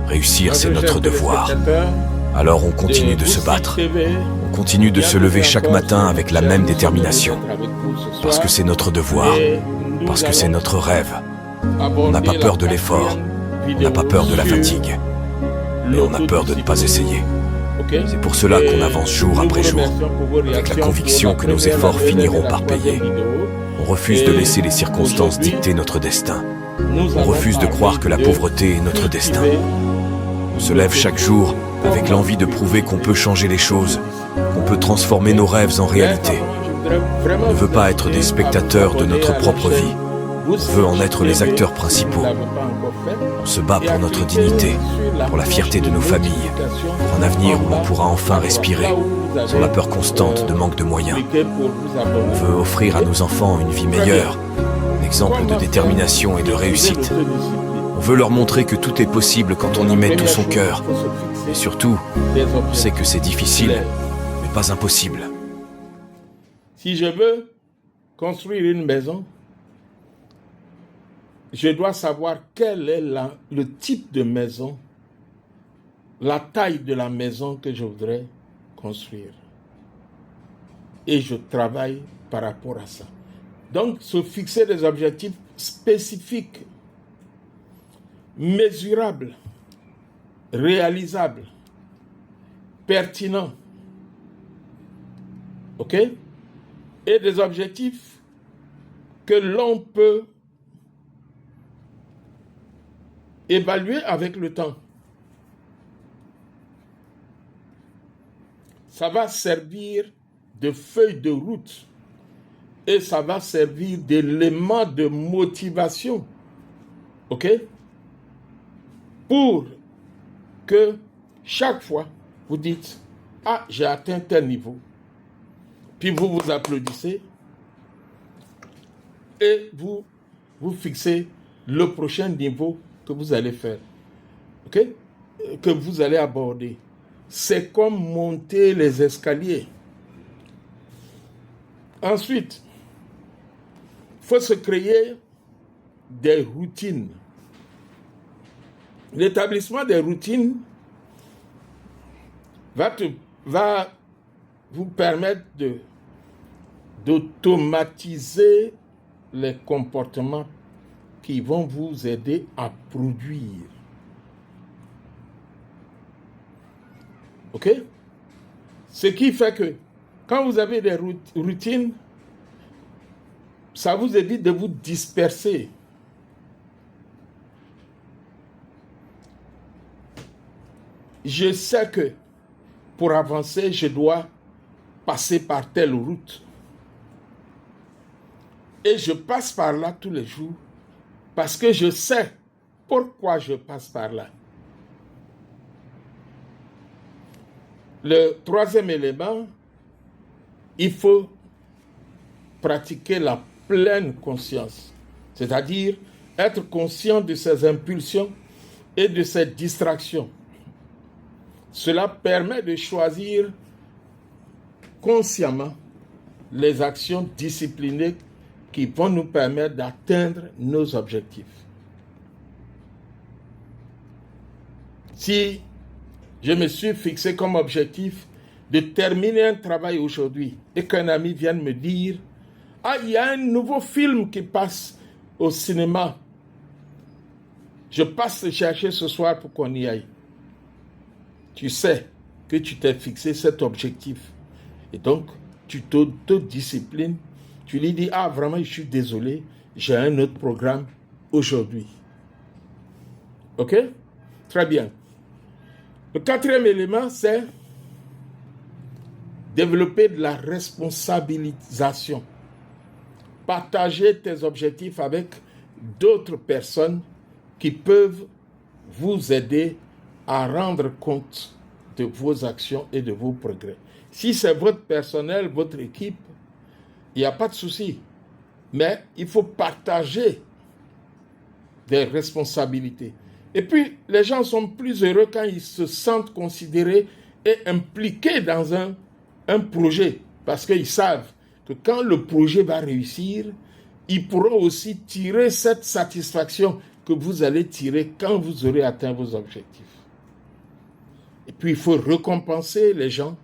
Réussir, c'est notre devoir. Alors on continue de se battre. On continue de se lever chaque matin avec la même détermination. Parce que c'est notre devoir. Parce que c'est notre rêve. On n'a pas peur de l'effort. On n'a pas peur de la fatigue. Mais on a peur de ne pas essayer. C'est pour cela qu'on avance jour après jour, avec la conviction que nos efforts finiront par payer. On refuse de laisser les circonstances dicter notre destin. On refuse de croire que la pauvreté est notre destin. On se lève chaque jour avec l'envie de prouver qu'on peut changer les choses, qu'on peut transformer nos rêves en réalité. On ne veut pas être des spectateurs de notre propre vie. On veut en être les acteurs principaux. On se bat pour notre dignité, pour la fierté de nos familles, pour un avenir où l'on pourra enfin respirer, sans la peur constante de manque de moyens. On veut offrir à nos enfants une vie meilleure, un exemple de détermination et de réussite. On veut leur montrer que tout est possible quand on y met tout son cœur. Et surtout, on sait que c'est difficile, mais pas impossible. Si je veux construire une maison, je dois savoir quel est le type de maison, la taille de la maison que je voudrais construire. Et je travaille par rapport à ça. Donc, se fixer des objectifs spécifiques, mesurables, réalisables, pertinents. OK? Et des objectifs que l'on peut évaluer avec le temps. Ça va servir de feuille de route et ça va servir d'élément de motivation. OK? Pour que chaque fois vous dites « Ah, j'ai atteint tel niveau ». Puis vous vous applaudissez et vous fixez le prochain niveau que vous allez faire, ok, que vous allez aborder. C'est comme monter les escaliers. Ensuite, il faut se créer des routines. L'établissement des routines va vous permettre d'automatiser les comportements qui vont vous aider à produire. OK? Ce qui fait que quand vous avez des routines, ça vous évite de vous disperser. Je sais que pour avancer, je dois passer par telle route. Et je passe par là tous les jours parce que je sais pourquoi je passe par là. Le troisième élément, il faut pratiquer la pleine conscience, c'est-à-dire être conscient de ses impulsions et de ses distractions. Cela permet de choisir consciemment les actions disciplinées qui vont nous permettre d'atteindre nos objectifs. Si je me suis fixé comme objectif de terminer un travail aujourd'hui et qu'un ami vienne me dire « Ah, il y a un nouveau film qui passe au cinéma. Je passe le chercher ce soir pour qu'on y aille. » Tu sais que tu t'es fixé cet objectif. Et donc, tu t'autodisciplines. Tu lui dis « Ah, vraiment, je suis désolé, j'ai un autre programme aujourd'hui. » OK? Très bien. Le quatrième élément, c'est développer de la responsabilisation. Partager tes objectifs avec d'autres personnes qui peuvent vous aider à rendre compte de vos actions et de vos progrès. Si c'est votre personnel, votre équipe, il n'y a pas de souci. Mais il faut partager des responsabilités. Et puis, les gens sont plus heureux quand ils se sentent considérés et impliqués dans un projet. Parce qu'ils savent que quand le projet va réussir, ils pourront aussi tirer cette satisfaction que vous allez tirer quand vous aurez atteint vos objectifs. Et puis, il faut récompenser les gens,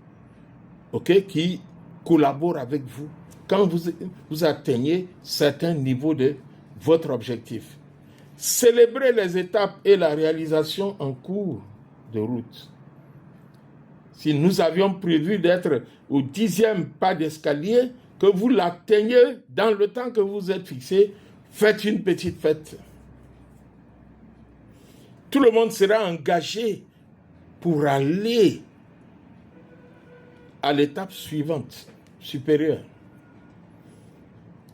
qui collaborent avec vous quand vous atteignez certains niveaux de votre objectif. Célébrez les étapes et la réalisation en cours de route. Si nous avions prévu d'être au 10e pas d'escalier, que vous l'atteigniez dans le temps que vous êtes fixé, faites une petite fête. Tout le monde sera engagé pour aller à l'étape suivante, supérieure.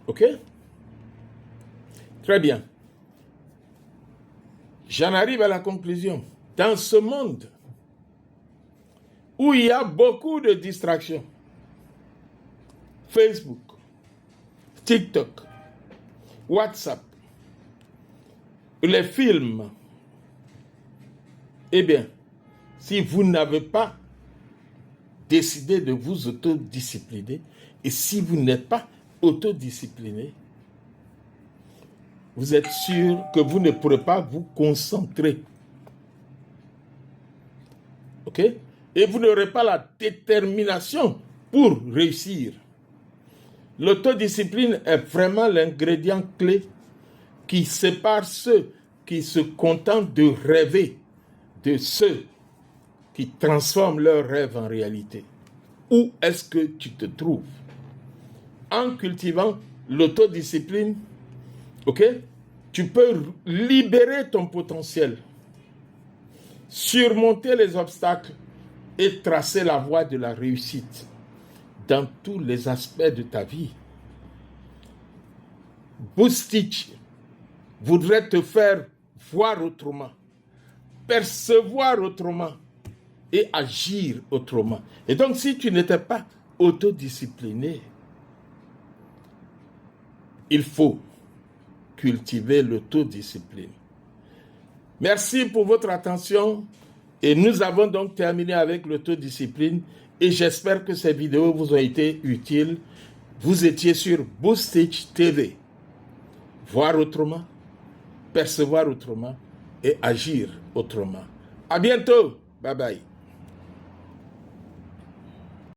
OK? Très bien. J'en arrive à la conclusion. Dans ce monde où il y a beaucoup de distractions, Facebook, TikTok, WhatsApp, les films, eh bien, si vous n'avez pas décidé de vous autodiscipliner, et si vous n'êtes pas autodiscipliné, vous êtes sûr que vous ne pourrez pas vous concentrer. OK? Et vous n'aurez pas la détermination pour réussir. L'autodiscipline est vraiment l'ingrédient clé qui sépare ceux qui se contentent de rêver de ceux qui transforment leurs rêves en réalité. Où est-ce que tu te trouves? En cultivant l'autodiscipline, tu peux libérer ton potentiel, surmonter les obstacles et tracer la voie de la réussite dans tous les aspects de ta vie. Boostich voudrait te faire voir autrement, percevoir autrement et agir autrement. Et donc, si tu n'étais pas autodiscipliné, il faut cultiver l'autodiscipline. Merci pour votre attention et nous avons donc terminé avec l'autodiscipline et j'espère que ces vidéos vous ont été utiles. Vous étiez sur Boostich TV. Voir autrement, percevoir autrement et agir autrement. À bientôt. Bye bye.